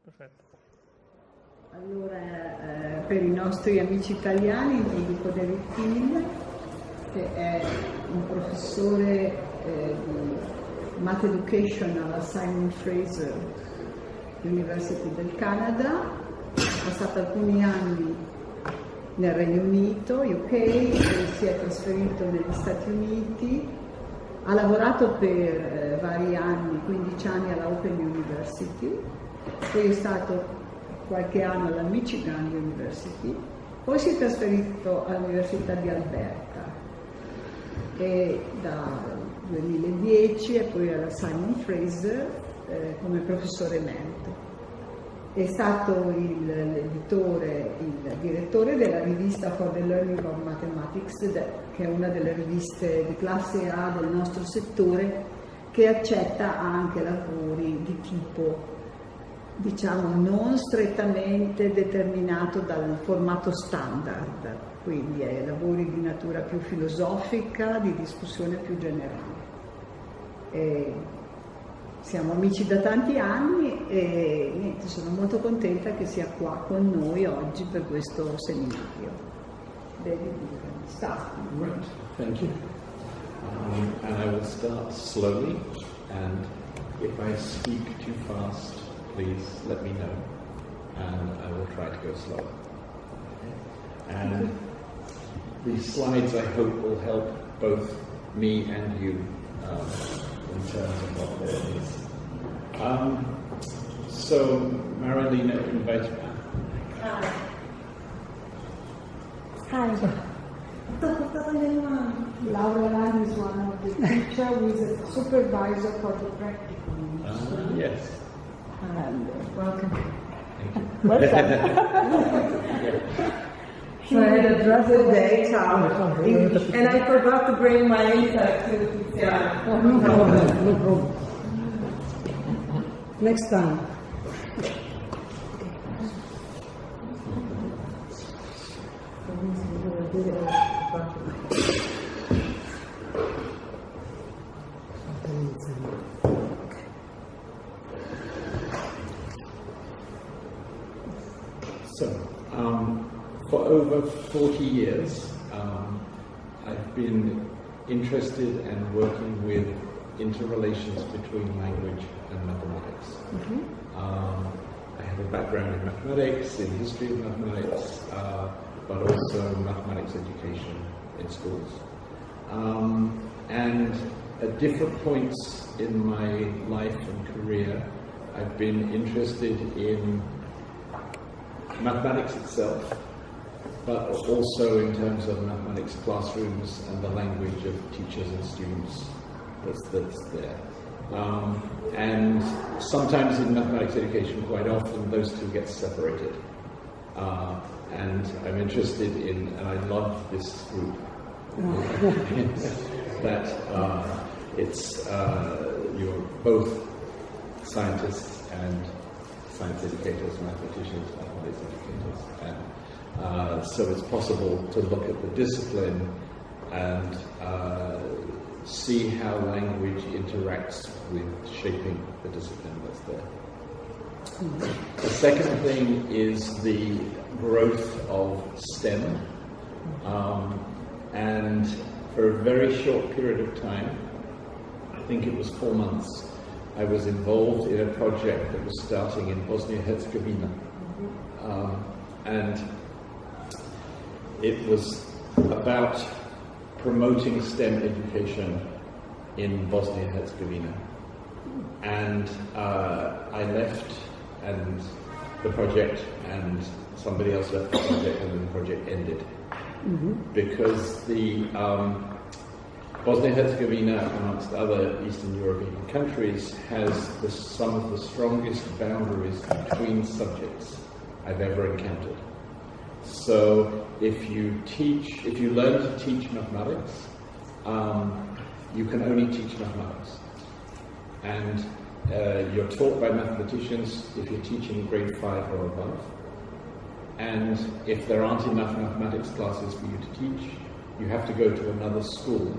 Perfetto. Allora, per i nostri amici italiani dico David Pimm, che è un professore di Math Education alla Simon Fraser University del Canada, ha passato alcuni anni nel Regno Unito, UK, e si è trasferito negli Stati Uniti, ha lavorato per vari anni, 15 anni alla Open University, poi è stato qualche anno alla Michigan University, poi si è trasferito all'Università di Alberta e dal 2010 e poi alla Simon Fraser come professore emerito. È stato l'editore, il direttore della rivista For the Learning of Mathematics, che è una delle riviste di classe A del nostro settore, che accetta anche lavori di tipo, diciamo, non strettamente determinato dal formato standard, quindi lavori di natura più filosofica, di discussione più generale. Siamo amici da tanti anni e niente, sono molto contenta che sia qua con noi oggi per questo seminario. David, start. Right, thank you. And I will start slowly, and if I speak too fast, please let me know, and I will try to go slower. And the slides, I hope, will help both me and you in terms of what there is. So, Marilena invited me. Hi. Laura Land is one of the teachers who is a supervisor for the practicum. Yes. Welcome. Thank you. Welcome. So I had a dreadful day, Tom, and I forgot to bring my activities. Yeah. No problem. Next time. So, for over 40 years, I've been interested and working with interrelations between language and mathematics. Mm-hmm. I have a background in mathematics, in history of mathematics, but also mathematics education in schools. And at different points in my life and career, I've been interested in mathematics itself, but also in terms of mathematics classrooms and the language of teachers and students that's there. And sometimes in mathematics education, quite often, those two get separated. And I'm interested in, and I love this group, that it's, you're both scientists and science educators, mathematicians, mathematics educators, and so it's possible to look at the discipline and see how language interacts with shaping the discipline that's there. The second thing is the growth of STEM, and for a very short period of time, I think it was 4 months, I was involved in a project that was starting in Bosnia-Herzegovina, and it was about promoting STEM education in Bosnia-Herzegovina. And I left, and the project, and somebody else left the project, and then the project ended. Mm-hmm. Because the Bosnia-Herzegovina, amongst other Eastern European countries, has some of the strongest boundaries between subjects I've ever encountered. So if you learn to teach mathematics, you can only teach mathematics. And you're taught by mathematicians if you're teaching grade 5 or above. And if there aren't enough mathematics classes for you to teach, you have to go to another school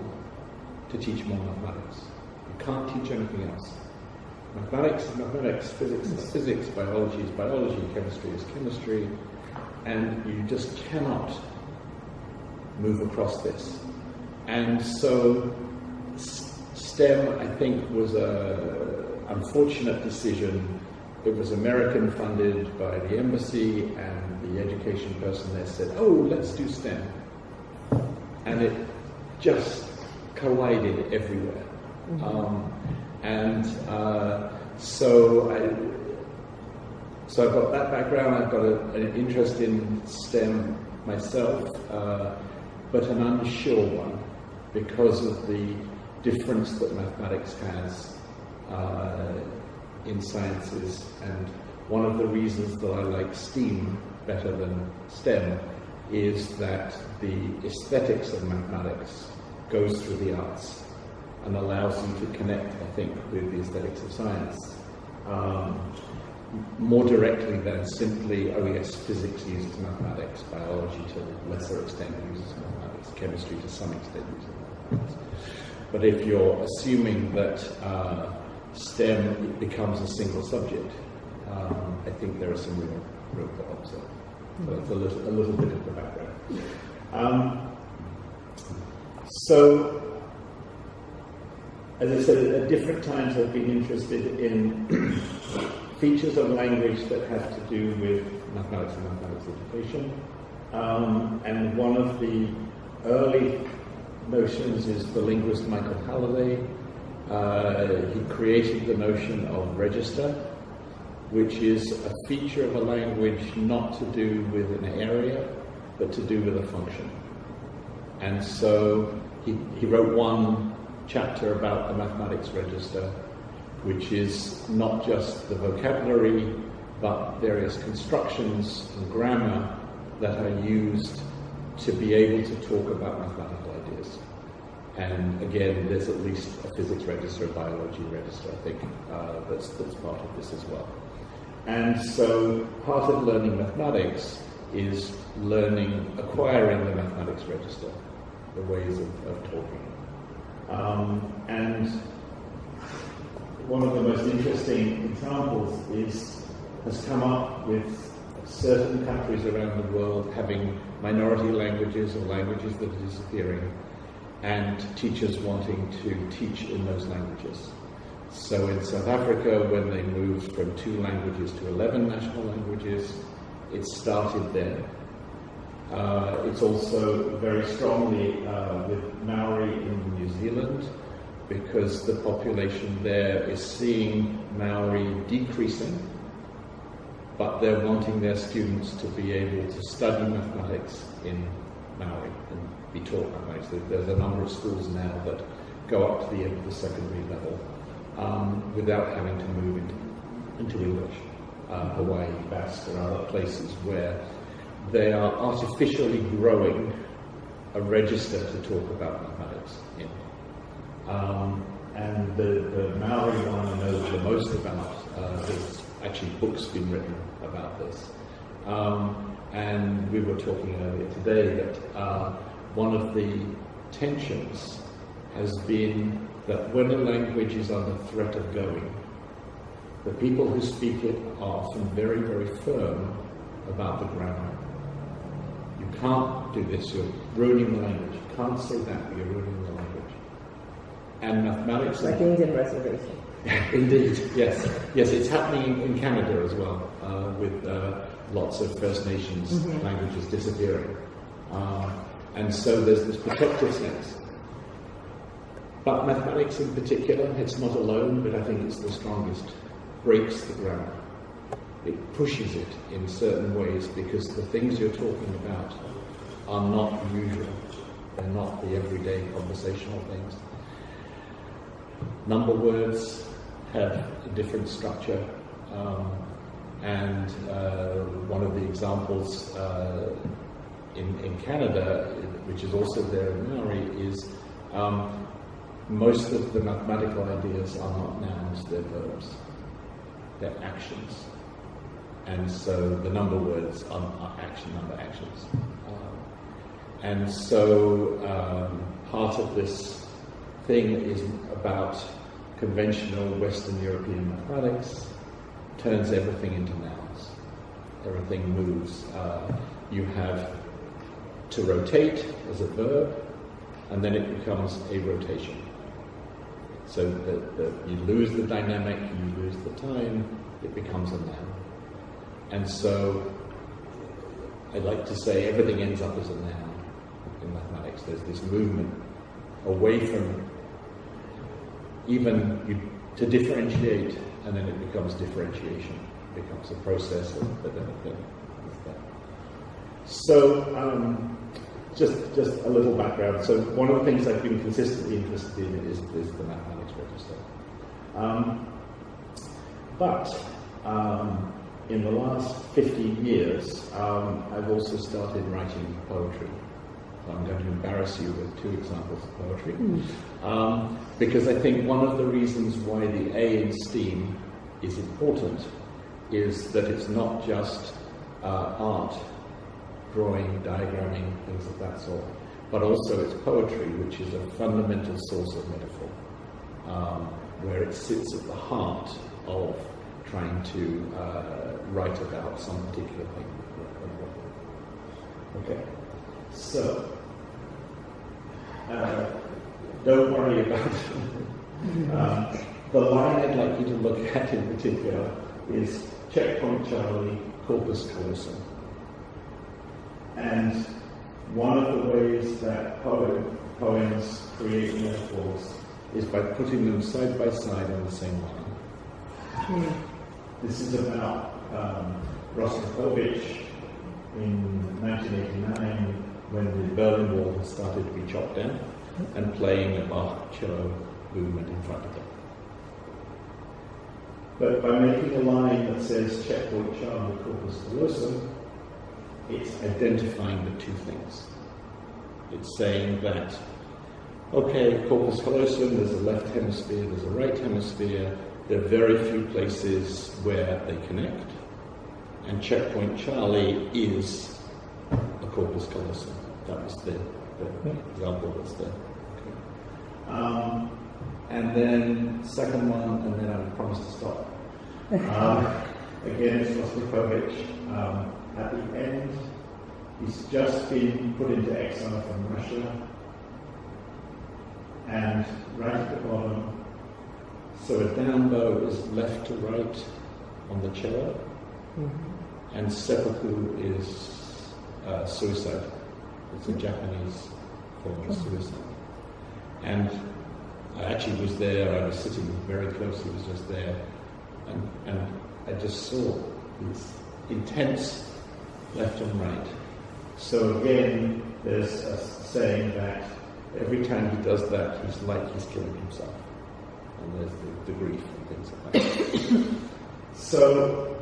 to teach more mathematics. You can't teach anything else. mathematics is mathematics, physics is physics, biology is biology, chemistry is chemistry, and you just cannot move across this. And so STEM, I think, was an unfortunate decision. It was American funded by the embassy, and the education person there said, oh, let's do STEM. And it just collided everywhere. So I've got that background, I've got an interest in STEM myself, but an unsure one because of the difference that mathematics has in sciences. And one of the reasons that I like STEAM better than STEM is that the aesthetics of mathematics goes through the arts and allows you to connect, I think, with the aesthetics of science more directly than simply, oh yes, physics uses mathematics, biology to a lesser extent uses mathematics, chemistry to some extent uses mathematics. But if you're assuming that STEM becomes a single subject, I think there are some real problems there. So that's a little bit of the background. So, as I said, at different times I've been interested in features of language that have to do with mathematics and mathematics education. And one of the early notions is the linguist Michael Halliday. He created the notion of register, which is a feature of a language not to do with an area, but to do with a function. And so he wrote one chapter about the mathematics register, which is not just the vocabulary, but various constructions and grammar that are used to be able to talk about mathematical ideas. And again, there's at least a physics register, a biology register, I think, that's part of this as well. And so part of learning mathematics is acquiring the mathematics register, the ways of talking. And one of the most interesting examples has come up with certain countries around the world having minority languages or languages that are disappearing, and teachers wanting to teach in those languages. So in South Africa, when they moved from 2 languages to 11 national languages, it started there. It's also very strongly with Maori in New Zealand, because the population there is seeing Maori decreasing, but they're wanting their students to be able to study mathematics in Maori and be taught mathematics. There's a number of schools now that go up to the end of the secondary level without having to move into English. Hawaii, Basque, or other places where they are artificially growing a register to talk about mathematics in. And the Maori one I know the most about. There's actually books been written about this. And we were talking earlier today that one of the tensions has been that when a language is under threat of going, the people who speak it are often very, very firm about the grammar. You can't do this, you're ruining the language. You can't say that, you're ruining the language. And mathematics... Like Indian reservation. Indeed, yes. Yes, it's happening in Canada as well, with lots of First Nations languages disappearing. And so there's this protective sense. But mathematics in particular, it's not alone, but I think it's the strongest, breaks the grammar. It pushes it in certain ways because the things you're talking about are not usual. They're not the everyday conversational things. Number words have a different structure, and one of the examples in Canada, which is also there in Maori, is most of the mathematical ideas are not nouns, they're verbs, they're actions. And so the number words are action, number actions. And so part of this thing is about conventional Western European mathematics turns everything into nouns. Everything moves. You have to rotate as a verb, and then it becomes a rotation. So you lose the dynamic, you lose the time, it becomes a noun. And so I like to say everything ends up as a noun in mathematics. There's this movement away from even to differentiate, and then it becomes differentiation. It becomes a process of that. So just a little background. So one of the things I've been consistently interested in is the mathematics register. But in the last 50 years, I've also started writing poetry. So I'm going to embarrass you with 2 examples of poetry. Because I think one of the reasons why the A in STEAM is important is that it's not just art, drawing, diagramming, things of that sort, but also it's poetry, which is a fundamental source of metaphor, where it sits at the heart of trying to write about some particular thing. Okay, so don't worry about the line I'd like you to look at in particular is checkpoint Charlie, corpus callosum. And one of the ways that poems create metaphors is by putting them side by side on the same line. This is about Rostropovich in 1989, when the Berlin Wall had started to be chopped down, and playing a Bach cello movement in front of it. But by making a line that says checkpoint Charlie, corpus callosum, it's identifying the 2 things. It's saying that, okay, corpus callosum, there's a left hemisphere, there's a right hemisphere, there are very few places where they connect, and checkpoint Charlie is a corpus callosum. That was the example that's there. Okay. And then second one, and then I promise to stop. Again, it's Rostropovich. At the end, he's just been put into exile from Russia, and right at the bottom, so a down bow is left to right on the cello, and seppuku is suicide. It's a Japanese form of suicide. And I actually was there, I was sitting very close, he was just there, and I just saw these intense left and right. So again, there's a saying that every time he does that, he's like he's killing himself. And there's the grief and things like that. So,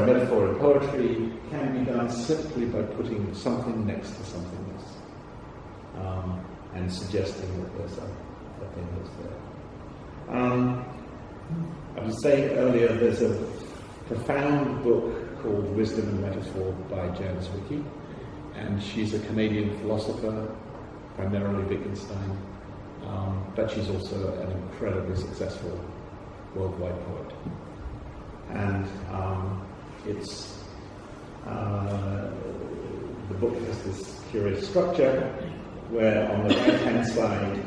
metaphor in poetry can be done simply by putting something next to something else, and suggesting that there's a thing that's there. I was saying earlier, there's a profound book called Wisdom and Metaphor by Janice Wicke, and she's a Canadian philosopher, primarily Wittgenstein, but she's also an incredibly successful worldwide poet. And it's the book has this curious structure where on the right-hand side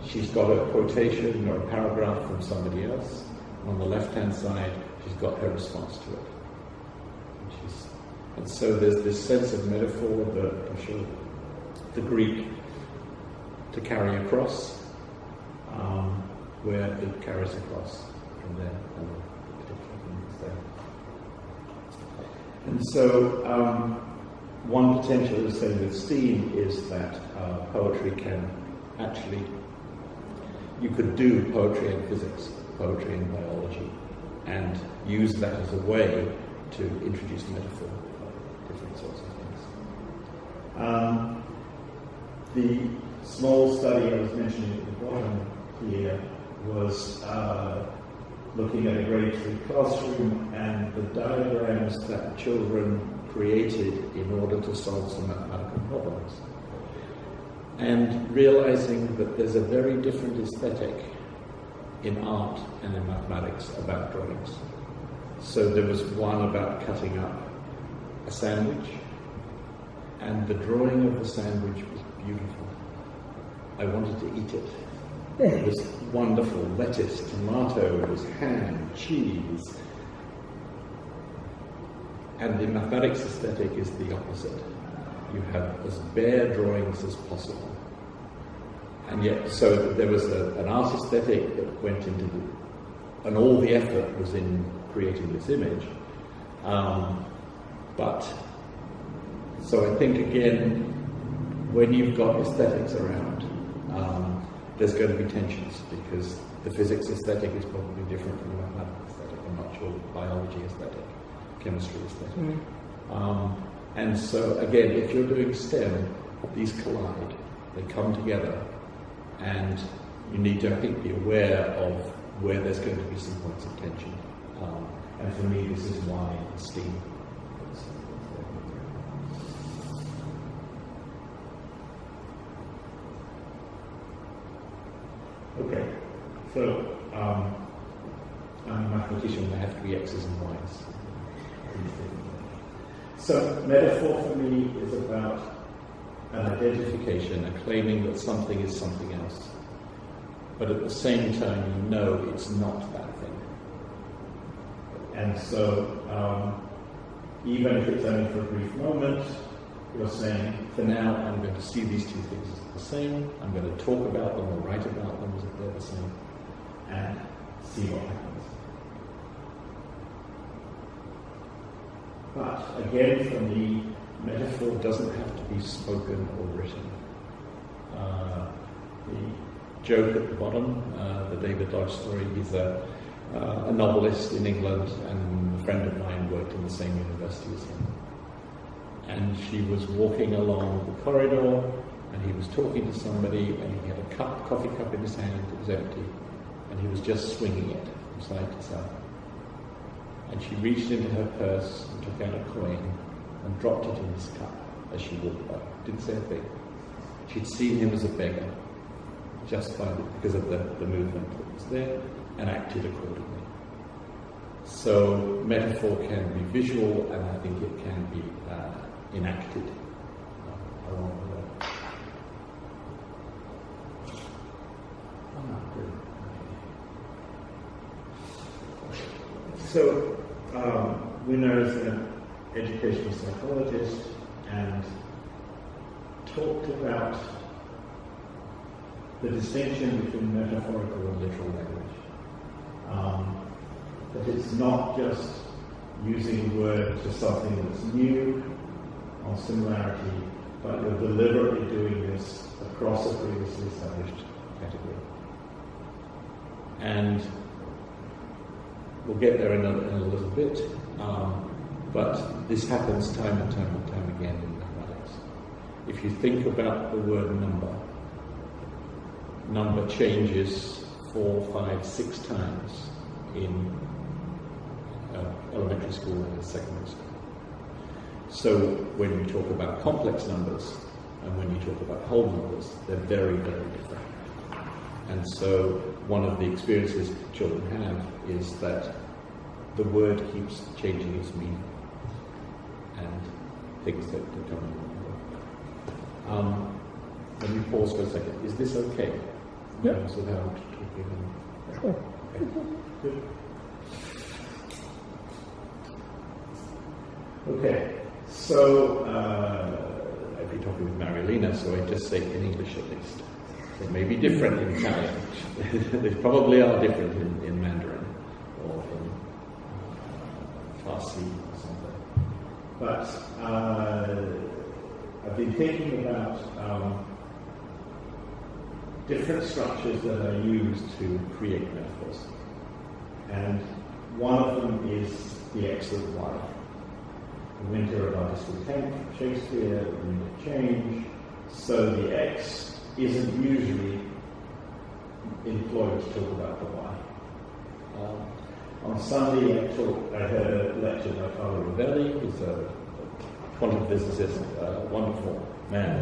she's got a quotation or a paragraph from somebody else. On the left-hand side, she's got her response to it. And so there's this sense of metaphor that I'm sure the Greek to carry across, where it carries across from there, and the particular thing is there. And so one potential to say with STEAM is that poetry can actually, you could do poetry and physics, poetry and biology, and use that as a way to introduce metaphor for different sorts of things. The small study I was mentioning at the bottom here was looking at a grade 3 classroom and the diagrams that children created in order to solve some mathematical problems. and realizing that there's a very different aesthetic in art and in mathematics about drawings. So there was one about cutting up a sandwich, and the drawing of the sandwich was beautiful. I wanted to eat it. It was wonderful. Lettuce, tomatoes, ham, cheese. And the mathematics aesthetic is the opposite. You have as bare drawings as possible. And yet, so there was an art aesthetic that went into and all the effort was in creating this image. But, so I think again, when you've got aesthetics around, there's going to be tensions, because the physics aesthetic is probably different from the mathematics aesthetic. I'm not sure, biology aesthetic, chemistry aesthetic. And so again, if you're doing STEM, these collide, they come together, and you need to, I think, be aware of where there's going to be some points of tension. And for me, this is why STEAM. Okay, so I'm a mathematician, there have to be X's and Y's. So metaphor for me is about an identification, a claiming that something is something else. But at the same time, you know it's not that thing. And so even if it's only for a brief moment, you're saying, for now, I'm going to see these two things as the same, I'm going to talk about them or write about them as if they're the same, and see what happens. But again, for me, metaphor doesn't have to be spoken or written. The joke at the bottom, the David Dodge story, he's a novelist in England, and a friend of mine worked in the same university as him. And she was walking along the corridor, and he was talking to somebody, and he had a coffee cup in his hand, it was empty, and he was just swinging it from side to side. And she reached into her purse and took out a coin and dropped it in his cup as she walked by. Didn't say a thing. She'd seen him as a beggar, just because of the movement that was there, and acted accordingly. So metaphor can be visual, and I think it can be enacted along the way. So Winner is an educational psychologist and talked about the distinction between metaphorical and literal language. That it's not just using a word for something that's new or similarity, but you're deliberately doing this across a previously established category. And we'll get there in a little bit, but this happens time and time and time again in mathematics. If you think about the word number changes 4, 5, 6 times in elementary school and secondary school. So when you talk about complex numbers and when you talk about whole numbers, they're very, very different. And so one of the experiences children have is that the word keeps changing its meaning and things that come along. Let me pause for a second. Is this okay? Yeah. Without talking. Sure. Okay. Good. Okay. So I've been talking with Marilena, so I just say in English at least. They may be different in Italian. They probably are different in Mandarin or in Farsi or something. But I've been thinking about different structures that are used to create metaphors. And one of them is the excellent Y. The winter of artistry tank, Shakespeare, the wind of change. So the X isn't usually employed to talk about the Y. On Sunday, I heard a lecture by Carlo Rovelli, who's a quantum physicist, wonderful man.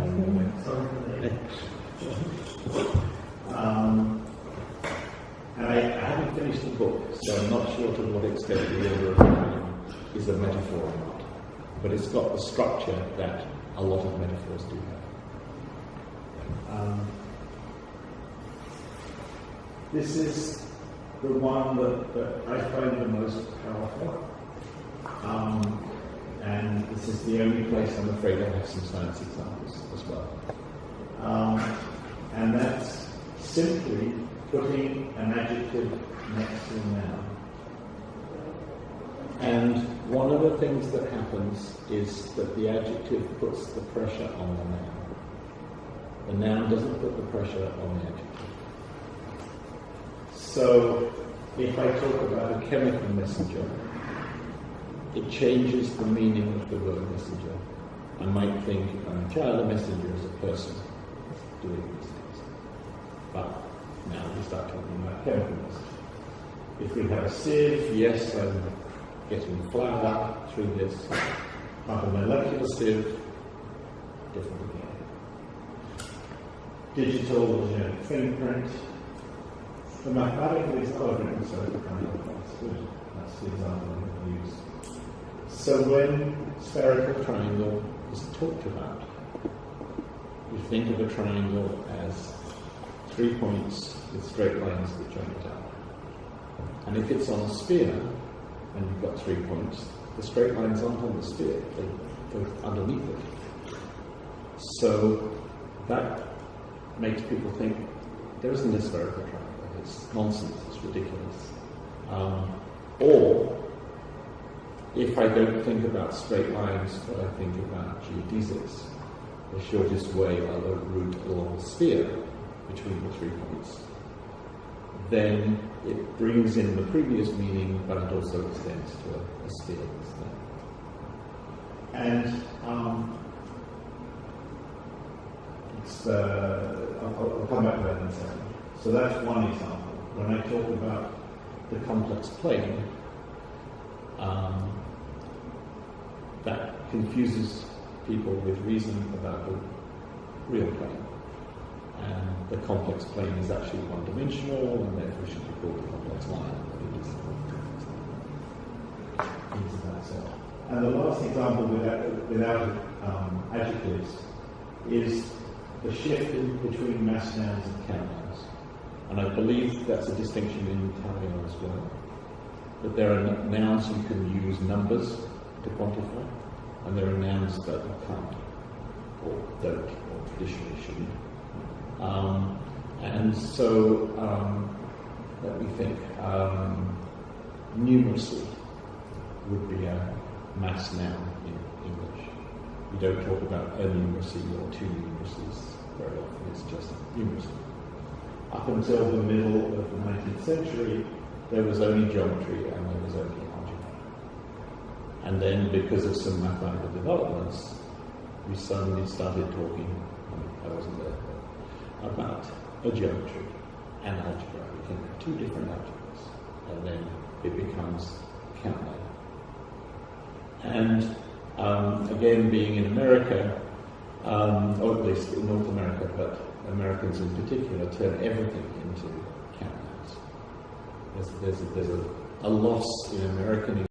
And I haven't finished the book, so I'm not sure to what extent the order of time is a metaphor or not. But it's got the structure that a lot of metaphors do have. This is the one that I find the most powerful. And this is the only place I'm afraid I have some science examples as well. And that's simply putting an adjective next to a noun. And one of the things that happens is that the adjective puts the pressure on the noun. The noun doesn't put the pressure on the adjective. So, if I talk about a chemical messenger, it changes the meaning of the word messenger. I might think a child messenger is a person doing these things. But now we start talking about chemical messenger. If we have a sieve, yes, I'm getting flour through this. But a molecular sieve, different again. Digital genetic fingerprint. The mathematical is written, so that's good. That's the example I'm going to use. So when spherical triangle is talked about, you think of a triangle as 3 points with straight lines that join it up. And if it's on a sphere, and you've got 3 points, the straight lines aren't on the sphere, they go underneath it. So that makes people think there isn't a spherical triangle. It's nonsense, it's ridiculous. Or, if I don't think about straight lines, but I think about geodesics, the shortest way of a route along the sphere between the 3 points, then it brings in the previous meaning, but it also extends to a sphere. And I'll come back to that in a second. So that's one example. When I talk about the complex plane, that confuses people with reason about the real plane. And the complex plane is actually one-dimensional, and therefore should be called the complex line. And the last example without adjectives is the shift between mass nouns and count nouns. And I believe that's a distinction in Italian as well. That there are nouns you can use numbers to quantify, and there are nouns that you can't, or don't, or traditionally shouldn't. And so, let me think, numeracy would be a mass noun in English. You don't talk about a numeracy or two numeracies very often, it's just numeracy. Up until the middle of the 19th century, there was only geometry and there was only algebra. And then, because of some mathematical developments, we suddenly started talking, I wasn't there, about a geometry and algebra. We can have two different algebras, and then it becomes count line. And again, being in America, or at least in North America, but Americans in particular turn everything into count lines. There's a loss in American